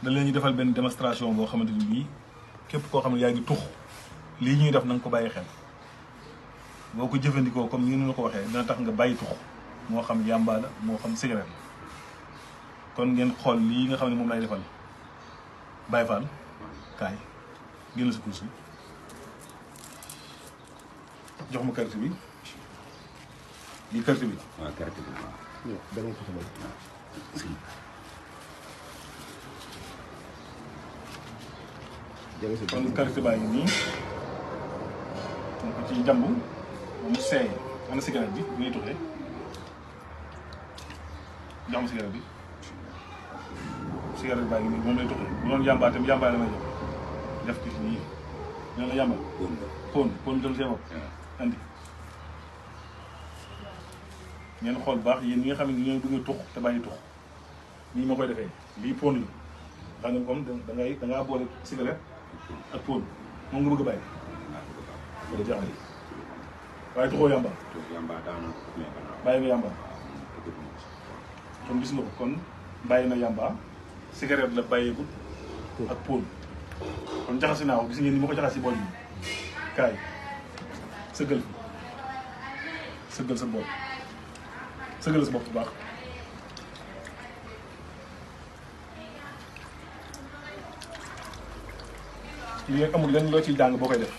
da leen ñu defal benn démonstration boo xamante ni bii képp koo xam ne yaa ngi tux lii ñuy def na nga ko bàyyi xel boo ko jëfandikoo comme ni ñu ko waxee dina tax nga bàyyi tux moo xam yàmba la moo xam cigarette la kon ngeen xool lii nga xam ne moom lay defal Baye Fall kaay génn sa course bi jox ma carte bi lii carte bi. waaw carte bi waaw. dama ko xamal. kon carte baa ngi nii donc ci jàmbu mu seey ana cigarette bi bi ngay tuxee jox ma cigarette bi cigarette baa ngi nii moom lay tuxee bu doon yàmbaa tamit yàmbaa la may jox def ko ci nii nee na yàmbal pon jël see bopp andi ngeen xool baax yéen ñi nga xam ne ñooy bëgg a tux te bàyyi tux nii ma koy defee lii pon la xam ne comme da ngaa boole cigarette ak pon moom nga bëgg a bàyyi wala jeex na waaye tuxoo yàmba bàyyi nga yàmba kon gis nga ko kon bàyyi na yàmba cigarette la bàyyeegul ak pon kon jaxasi naa ko gis ngeen ni ma ko jaxasi bool yi kaay sëggal sëggal sa bopp sëggal sa bopp bu baax lii rek amul lenn loo ciy jàng boo koy def